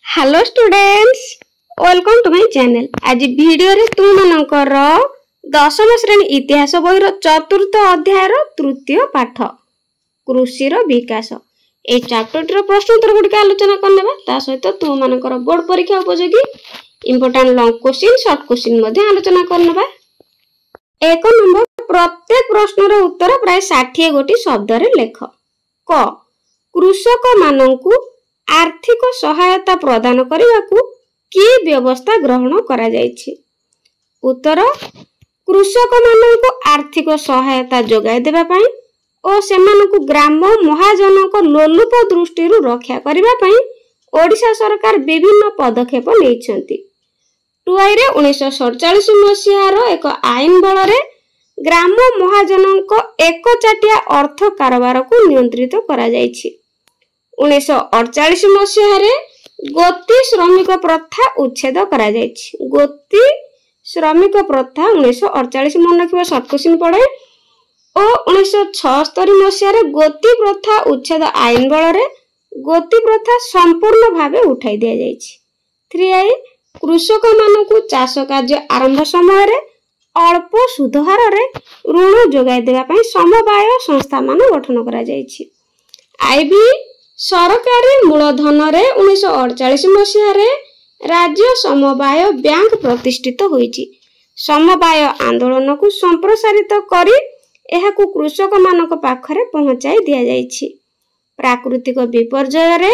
Hello students, welcome to my channel. आज video रे तुम मनकर दशम श्रेणी इतिहास बहिर चतुर्थ अध्याय तृतीय पाठ कृषि विकास ए चैप्टर प्रश्न उत्तर गुड़िक आलोचना करने सहित तुम मनकर बोर्ड परीक्षा उपयोगी important long question short question आलोचना करने। एक नंबर प्रत्येक प्रश्न उत्तर प्राय 60 गोटी शब्द रे लेख। क कृषक मानकु आर्थिक सहायता प्रदान करने की व्यवस्था ग्रहण करा जायछि। उत्तर कृषक मानकु आर्थिक सहायता जोगाई देबा पई और सेमानकु ग्राम महाजनक लोलुप दृष्टि रक्षा करबा पई ओडिशा सरकार विभिन्न पदक्षेप लेइछंती। टुआई रे 1947 मसीहार एक आईन बल रे ग्राम महाजनक एकचाटिया अर्थ कारोबार को नियंत्रित करा जायछि। 1948 मसीह गोती श्रमिक प्रथा उच्छेद करा जायछि। गोती श्रमिक प्रथा 1948 मन रखिबा शॉर्ट क्वेश्चन पड़े और 1976 मसीह गोती प्रथा उच्छेद आईन बल रे गोती प्रथा संपूर्ण भावे उठाई दिया जायछि। 3 कृषक मानकु चाष कार्य आरंभ समय रे अल्प सुध हार रे ऋण जोगाई देबा पई समवाय संस्था मान गठन करा जायछि। आईबी सरकारी मूलधन रे 1948 मसीह राज्य समवाय बैंक प्रतिष्ठित होईछि। समवाय आंदोलन को संप्रसारित करी एहाकु कृषक मानक पाखरे पहुंचाई दिया जायछि। प्राकृतिक विपर्यय रे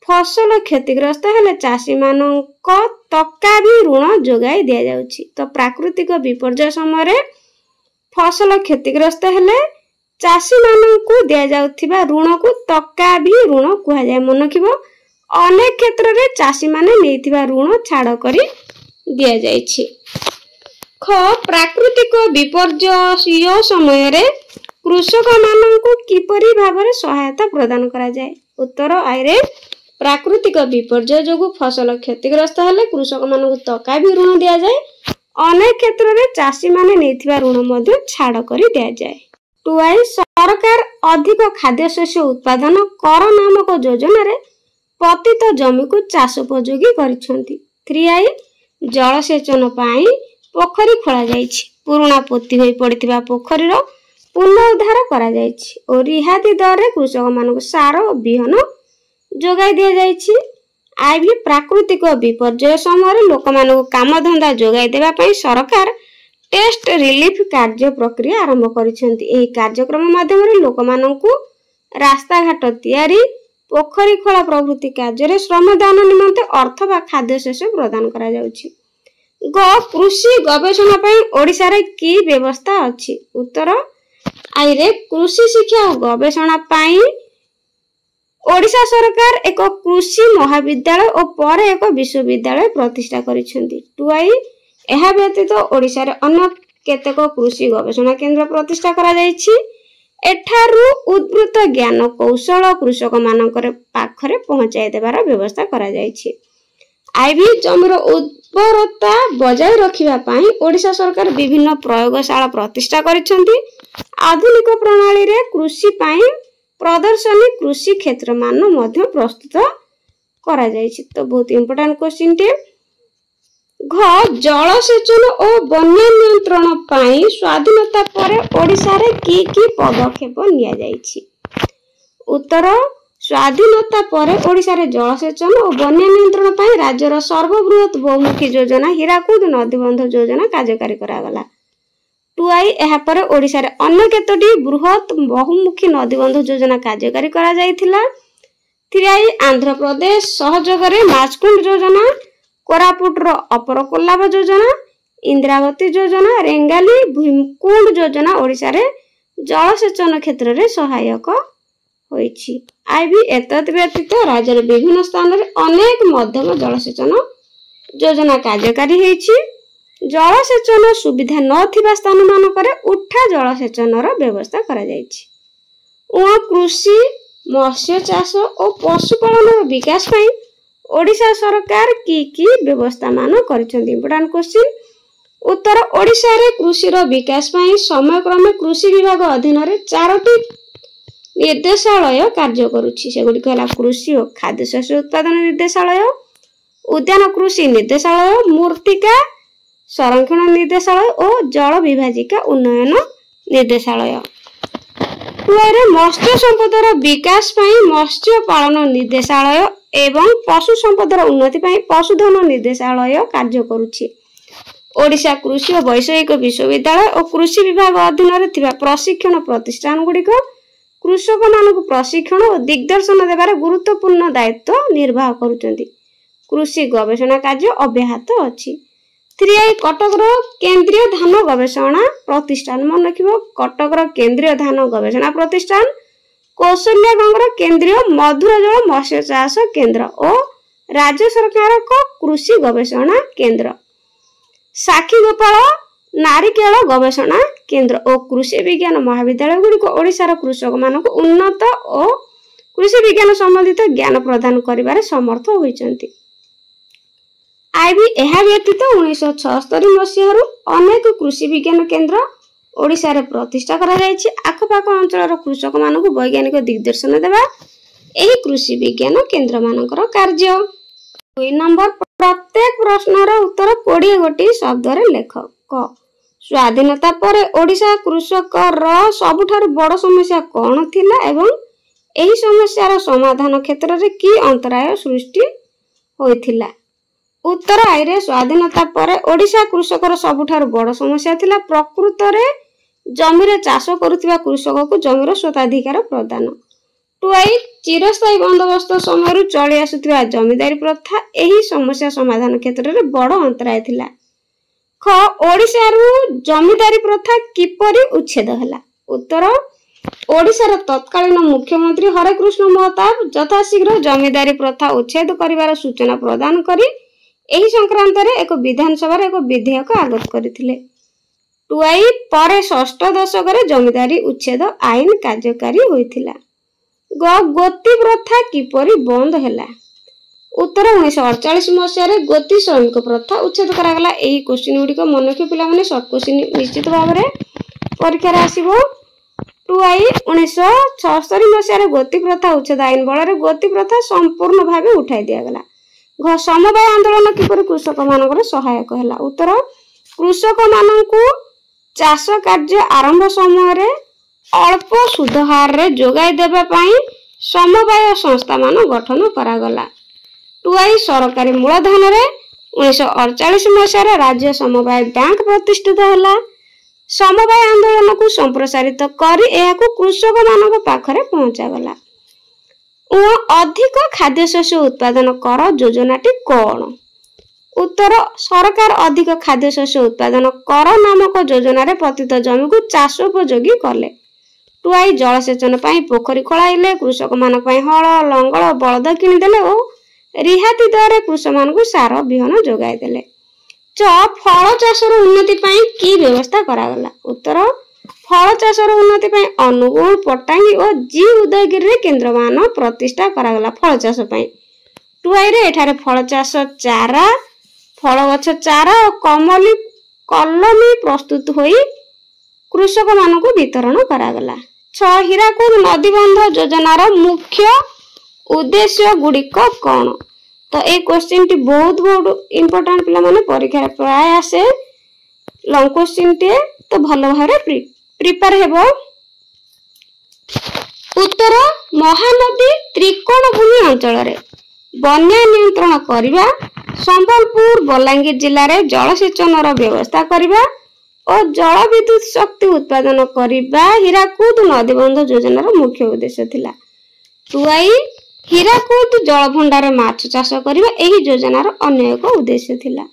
फसल क्षतिग्रस्त हेले चाषी मानक तक्का भी ऋण जोगाई दिया जाउछि। तो प्राकृतिक विपर्यय समय रे फसल क्षतिग्रस्त हेले चाषी मानकु दिया जाउथिबा ऋण को तक्का भी ऋण कुहा जाय। मन रखिबो अनेक क्षेत्र रे चाषी माने नेथिबा ऋण छाड़ करी दिया जायछि। ख प्राकृतिक विपर्यय समय रे कृषक मानकु किपरि भाबरे सहायता प्रदान करा जाय। उत्तर आई रे प्राकृतिक विपर्यय जोगु फसल क्षतिग्रस्त हेले कृषक मानकु तक्का भी ऋण दिया जाय। अनेक क्षेत्र रे चाषी माने नेथिबा ऋण मध्ये छाड़ करी दिया जाय। 2 सरकार अधिक खाद्य शस्य उत्पादन कर नामक योजना रे पतित जमी को चाष उपयोगी करिसंती। 3 जलसेचन पाई पोखरी खोला जायछि। पुराना पोती होई पड़िथिबा पोखरी रो पुनरुद्धार करा जायछि और रिहाती दर रे कृषक मानक सार और बिहन जोगाई दिया जायछि। आइ भी प्राकृतिक विपर्यय समय लोक मानक काम धंदा जोगाई देबा पई सरकार टेस्ट रिलीफ कार्य प्रक्रिया आरंभ करिसेंती। एही कार्यक्रम माध्यम रे लोक मानकु रास्ता घाट तैयारी पोखरी खोला प्रभृति कार्य रे श्रमदान निमंते अर्थ बा खाद्य शस्य प्रदान करा जाउछि। ग कृषि गवेषणा पई ओडिसा रे की व्यवस्था अछि। उत्तर आई रे कृषि शिक्षा और गवेषणा पई ओडिशा सरकार एक कृषि महाविद्यालय और पर एक विश्वविद्यालय प्रतिष्ठा करिसेंती। 2 एहा व्यतीत ओडिसा रे अन्य केतेक कृषि गवेषणा केंद्र प्रतिष्ठा करा जायछि। एठारु उद्भूत ज्ञान कौशल कृषक मानकर पाखरे पहुंचाई देबार व्यवस्था करा जायछि। आईबी जमीर उर्वरता बजाय रखिबा पई ओडिसा सरकार विभिन्न प्रयोगशाला प्रतिष्ठा करिसेंती। आधुनिक प्रणाली रे कृषि पई प्रदर्शनी कृषि क्षेत्र मान मध्य प्रस्तुत करा जायछि। तो बहुत इंपोर्टेंट क्वेश्चन टे। घ जलसेचन और बन्या नियंत्रण पाई स्वाधीनता पर ओडिसा रे की पदक्षेप निया जायछि। उत्तर स्वाधीनता पर ओडिसा रे जलसेचन और बन्या नियंत्रण पाई राज्यर सर्वबृहत बहुमुखी योजना हीराकुद नदीबंध योजना कार्यकारी करा गला। 2 एहा पर ओडिसा रे अन्य केतोटी बृहत बहुमुखी नदीबंध योजना कार्यकारी करा जायथिला। 3 आंध्र प्रदेश सहयोग रे माचकुंड योजना, कोरापुट रो अपर कोल्लाब योजना, इंद्रावती योजना, रेंगाली भीमकुंड योजना ओडिसा रे जलसेचन क्षेत्र रे सहायक होईछि। आइ भी एतद व्यतीत राज्य रे विभिन्न स्थान रे अनेक मध्यम जलसेचन योजना कार्यकारी हेछि। जलसेचन सुविधा नथिबा स्थान मानकरे उठा जलसेचन रो व्यवस्था करा जायछि। कृषि मत्स्य चाष और पशुपालन रो विकास पई ओडिशा सरकार की व्यवस्था मान करिसेंती। Important question. उत्तर ओडिशा रे कृषि रो विकास पई समय क्रमे कृषि विभाग अधीन रे 4टी निर्देशालय कार्य करूछि। सेगुडी कहला कृषि और खाद्य शस्य उत्पादन निर्देशालय, उद्यान कृषि निर्देशालय, मूर्तिका संरक्षण निर्देशालय और जल विभाजिका उन्नयन निर्देशालय। 2 मत्स्य संपदर विकास पाई मत्स्य पालन निर्देशालय एवं पशु संपदर उन्नति पाई पशुधन निर्देशालय कार्य करुछि। ओडिशा कृषि और वैषयिक विश्वविद्यालय और कृषि विभाग अधीन रे थिबा प्रशिक्षण प्रतिष्ठान गुड़िक कृषक मानक प्रशिक्षण और दिग्दर्शन देवार गुरुत्वपूर्ण दायित्व निर्वाह करुचंती। कृषि गवेषणा कार्य अव्याहत अछि। 3 कटकर केंद्रीय धान गवेषणा प्रतिष्ठान मन रखिबो। कटकर केंद्रीय धान गवेषणा प्रतिष्ठान, कौशल्यागंगर केंद्रीय मधुर जल मत्स्य चाष केंद्र और राज्य सरकार को कृषि गवेषणा केंद्र, साखीगोपाल नारिकेल गवेषणा केंद्र और कृषि विज्ञान महाविद्यालय गुड़िक ओडिशार कृषक मानक उन्नत और कृषि विज्ञान संबंधित ज्ञान प्रदान करिबारे समर्थ होइचंती। आईबी एहा व्यतीत 1976 मसीहारू अनेक कृषि विज्ञान केंद्र ओडिशा रे प्रतिष्ठा करा जायछि। आखपाख अंचलर कृषक मानक वैज्ञानिक दिग्दर्शन देबा एही कृषि विज्ञान केंद्र मानकर कार्य। 2 नंबर प्रत्येक प्रश्नर उत्तर 20 गोटी शब्द रे लेख। क स्वाधीनता परे ओडिशा कृषकर सबुठार बड़ समस्या कौन थिला एवं एही समस्यार समाधान क्षेत्र रे की अंतराय सृष्टि होइथिला। उत्तर आई रे स्वाधीनता परे ओडिशा कृषकर सबुठार बड़ समस्या थिला प्रकृत रे जमी रे चाष करुथिबा कृषक को जमीर स्वताधिकार प्रदान। 2 चिरस्थायी बंदोबस्त समय चली आसुथिबा जमीदारी प्रथा एही समस्या समाधान क्षेत्र रे बड़ अंतराय थिला। ख ओडिशा रु जमीदारी प्रथा किपरि उच्छेद हला। उत्तर ओडिशार तत्कालीन मुख्यमंत्री हरेकृष्ण महताब यथाशीघ्र जमीदारी प्रथा उच्छेद करिवार सूचना प्रदान करी एही संक्रांत रे एक विधानसभा रे एक विधेयक आगत करथिले। 2 परे 6ठ दशक रे जमीदारी उच्छेद आईन कार्यकारी होइथिला। गोती प्रथा किपरि बंद हैला। उत्तर 1948 मसीह रे गोती श्रमिक प्रथा उच्छेद करागला। एही क्वेश्चन गुडी को मन रखि पिला माने शॉर्ट क्वेश्चन निश्चित भाव रे परीक्षा रे आसीबो। 2 1976 मसीह रे गोती प्रथा उच्छेद आईन बळ रे गोती प्रथा संपूर्ण भाबे उठाई दिया गला। समवाय आंदोलन किपरि कृषक मानकर सहायक हैला। उत्तर कृषक मानकू चाष कार्य आरंभ समय रे अल्प सुध हार रे जोगाई देबा पई समवाय संस्था मान गठन करा गला। 2 सरकारी मूलधन रे 1948 मसीह रे राज्य समवाय बैंक प्रतिष्ठित हैला। समवाय आंदोलन को संप्रसारित करी एहाकू कृषक मानक पाखरे पहुंचा गला। अधिक खाद्य शस्य उत्पादन कर योजनाटी कौन। उत्तर सरकार अधिक खाद्य शस्य उत्पादन कर नामक योजना रे प्रतित जमी को चाषोपयोगी कले। 2 जलसेचन पाई पोखरी खोलाइले, कृषक मान पाई हल लंगल बलद किनिदेले और रिहाती दर कृषक मान को सार बिहन जोगाई देले। फल चाषर उन्नति पाई की व्यवस्था करा गला। उत्तर फल चाषर उन्नति पाई अनुगुल पटांगी और जी उदयगिरी रे केंद्र मान प्रतिष्ठा करा गला फल चाष पाई। 2 रे एठारे फल चाष चारा, फल गछ चारा और कलमी प्रस्तुत होई कृषक मान को वितरण करा गला। 6 हीराकुद नदीबंध योजनार मुख्य उद्देश्य गुड़िक कौन। तो ए क्वेश्चन टी बहुत इंपोर्टेंट पिला माने परीक्षा रे प्राय आसे लॉन्ग क्वेश्चन टे तो भलो भारे प्रिपेयर हेबो। उत्तर महानदी त्रिकोण भूमि अंचल रे बन्या नियंत्रण करिबा, संबलपुर बलांगीर जिल्ला रे जलसेचन रो व्यवस्था करिबा और जल विद्युत शक्ति उत्पादन करिबा हीराकुद नदीबंध योजना रो मुख्य उद्देश्य थिला। 2 हीराकुद जल भंडार माछ चाष करिबा एही योजना रो अन्य एक उद्देश्य थिला।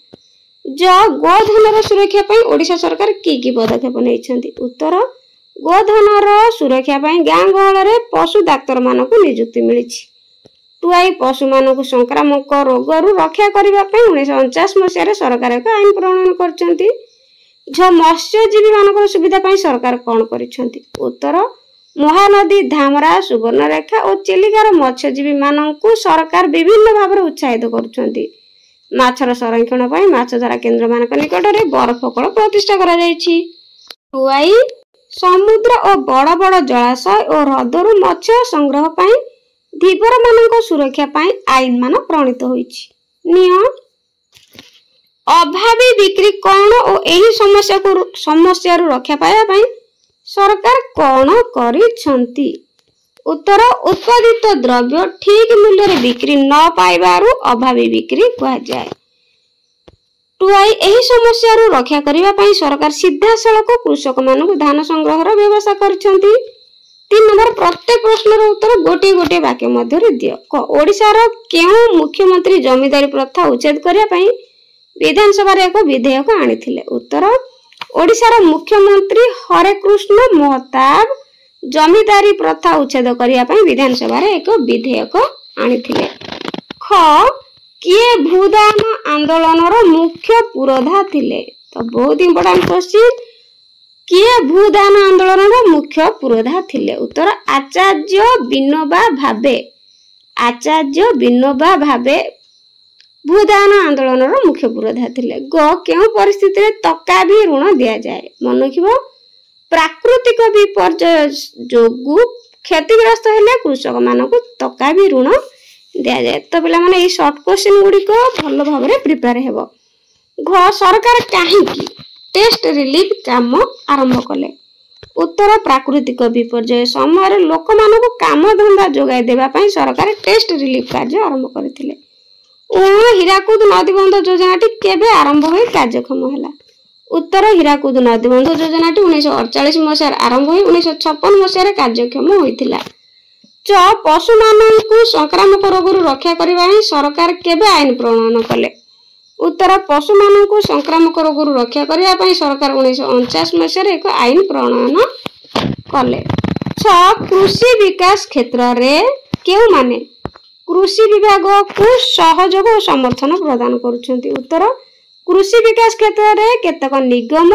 गोधन सुरक्षा पाई ओडिशा सरकार की पदक्षेप नैछंती। उत्तर गोधन सुरक्षा पाई गाँ गहल रे पशु डाक्तर मानक नियुक्ति मिलिछि। 2 पशु मानक संक्रामक रोग रु रक्षा करिबा पाई 1949 मसीह रे सरकार एक आईन प्रणयन करछंती। मत्स्यजीवी मानक सुविधा पाई सरकार कौन करिछंती। उत्तर महानदी धामरा सुवर्णरेखा और चिलिकार मत्स्यजीवी मानक सरकार विभिन्न भाव में उत्साहित करुछंती। माछर संरक्षण पाई माछधरा केंद्र मानक निकट रे बरफकल प्रतिष्ठा करा जायछि। 2 समुद्र और बड़ बड़ जलाशय और हृदरू मत्स्य संग्रह पाई धीवर मानक सुरक्षा पाई आईन मान प्रणीत होईछि। नियो अभावी बिक्री कौन और यही समस्या रक्षा पाया सरकार कौन करिछंती। उत्तर उत्पादित द्रव्य ठीक मूल्य रे बिक्री न पाइबारु अभावी बिक्री कहा जाए। टुआई यही समस्या रक्षा करने पाई सरकार सीधा सड़क कृषक मानक धान संग्रह व्यवस्था करछंती। 3 नंबर प्रत्येक प्रश्न उत्तर गोटे गोटे वाक्य मध्य दियो। ओडिशार केउ मुख्यमंत्री जमीदारी प्रथा उच्छेद करने पाई विधानसभा एक विधेयक आनिथिले। उत्तर ओडिशार मुख्यमंत्री हरे कृष्ण महताब जमीदारी प्रथा उच्छेद करने पाई विधानसभा एक विधेयक आनिथिले। ख किए भूदान आंदोलन मुख्य पुरोधा थिले। तो बहुत इंपोर्टेंट क्वेश्चन किए भूदान आंदोलन मुख्य पुरोधा थिले। उत्तर आचार्य विनोबा भावे। आचार्य विनोबा भावे भूदान आंदोलन मुख्य पुरोधा थिले। ग केउ परिस्थिति रे तका भी ऋण दिया जाए। मन रखिबो प्राकृतिक विपर्यय जोगु क्षतिग्रस्त हेले कृषक मानक तका भी ऋण दिया जाए। तो पिला माने ए शॉर्ट क्वेश्चन गुडी को भलो भाबरे प्रिपेयर हेबो। घ सरकार काहे की टेस्ट रिलीफ काम आरंभ कले। उत्तर प्राकृतिक विपर्यय समय लोक मानक काम धंदा जोगाई देबा पई सरकार टेस्ट रिलीफ कार्य आरंभ करथिले। हीराकुद नदीबंध योजनाटी केबे आरंभ होई कार्यक्षम होला। उत्तर हीराकुद नदीबंध योजनाटी 1948 मसिया आरंभ होई 1956 मसिया कार्यक्षम होइतिला। च पशु मानकु संक्रामक रोग रक्षा करबा सरकार केबे आईन प्रणयन कले। उत्तर पशु मानकु संक्रामक रोग रक्षा करबा सरकार 1949 मसिया एक आईन प्रणयन कले। छ कृषि विकास क्षेत्र रे केउ माने कृषि विभाग को सहयोग और समर्थन प्रदान करुछंती। उत्तर कृषि विकास क्षेत्र रे केतक निगम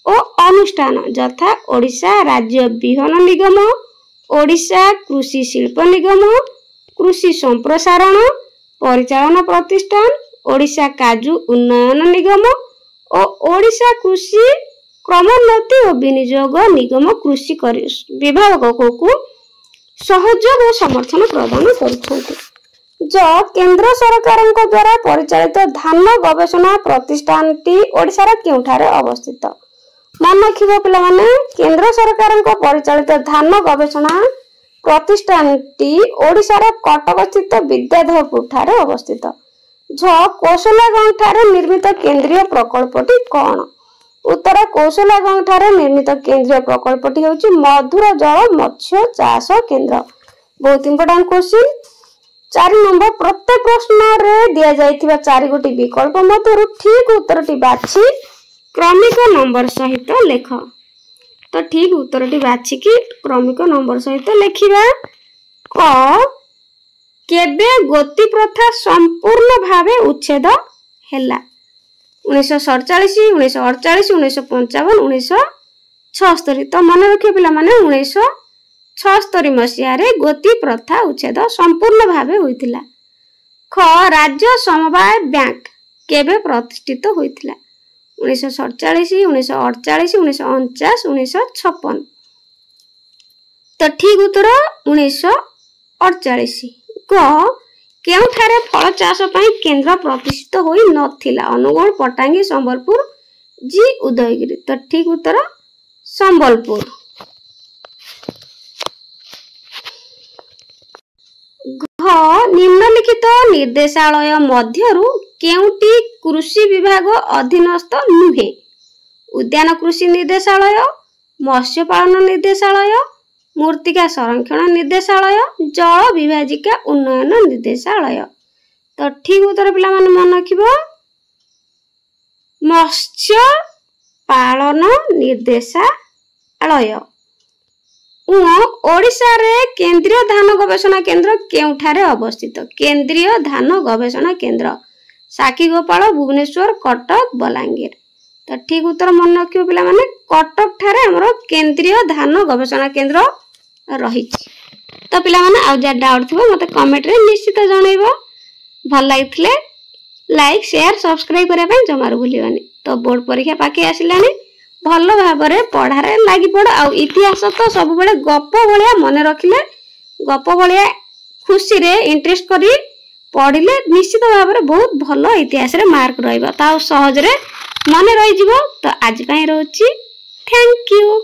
और अनुष्ठान यथा ओडिशा राज्य बिहन निगम, ओडिशा कृषि शिल्प निगम, कृषि संप्रसारण परिचालन प्रतिष्ठान, ओडिशा काजू उन्नयन निगम और ओडिशा कृषि क्रमोन्नति और विनियोग निगम कृषि विभाग को सहयोग और समर्थन प्रदान करुछंती। जो केंद्र सरकार द्वारा परिचालित धान गवेषणा प्रतिष्ठानटी ओडिशार केउठारे अवस्थित। मन रखिबो पिला माने केंद्र सरकार परिचालित धान गवेषणा प्रतिष्ठानटी ओडिशार कटक स्थित विद्याधरपुर ठारे अवस्थित। झ कौशलागांव ठारे निर्मित केंद्रीय प्रकल्पटी कौन। उत्तर कौशलागांव ठारे निर्मित केंद्रीय प्रकल्पटी होची मधुर जल मत्स्य चाष केंद्र। बहुत इंपोर्टेंट क्वेश्चन। 4 नंबर प्रत्येक प्रश्न रे दिया जाइथिबा 4 गोटी विकल्प मध्यरु ठीक उत्तरटी बाछि क्रमिक नंबर सहित लेख। तो ठीक उत्तरटी बाछि कि क्रमिक नंबर सहित लेखिबा। क केबे गोती प्रथा संपूर्ण भावे उच्छेद हैला। 1947, 1948, 1955, 1976। तो मन रखियो पिला माने 1976 मसिया रे गोती प्रथा उच्छेद संपूर्ण भावे होइतिला। ख राज्य समवाय बैंक केबे प्रतिष्ठित होइतिला। 1947, 1948, 1949, 1956। तो ठीक उत्तर 1948। ग केउठारे फल चाष पई केंद्र प्रतिष्ठित होई नथिला। अनुगुण, पटांगी, संबलपुर, जी उदयगिरी। तो ठीक उत्तर संबलपुर। घ निम्नलिखित निर्देशालय मध्यरु केउटी कृषि विभाग अधीनस्थ नुहे। उद्यान कृषि निर्देशालय, मत्स्य पालन निर्देशालय, मूर्तिका संरक्षण निर्देशालय, जल विभाजिका उन्नयन निर्देशालय। तो ठीक उत्तर पिला माने मन रखिबो मत्स्य पालन निर्देशालय। ओडिशा रे केंद्रीय धान गवेषणा केंद्र केउठारे अवस्थित। केंद्रीय धान गवेषणा केंद्र साकीगोपाल, भुवनेश्वर, कटक, बलांगीर। तो ठीक उत्तर मन रखियो पिला माने कटक ठारे हमरो केंद्रीय धान गवेषणा केंद्र रहिछि। तो पिला माने आ जा डाउट थिबो मते कमेंट रे निश्चित जणाइबो। भल लागिथिले लाइक शेयर सब्सक्राइब करिया पय जमार भूलिबानी। तो बोर्ड परीक्षा पाके आसिलानी भल भाबरे पढ़ारे लागि पड़। आ इतिहास तो सब बेले गप भलिया मन रखिले गप भलिया खुशी रे इंटरेस्ट करी पढ़िले निश्चित भाव में बहुत भल इतिहास रे मार्क रहिबो ता सहज रे मन रही जिवो। तो आज पई रहउची थैंक यू।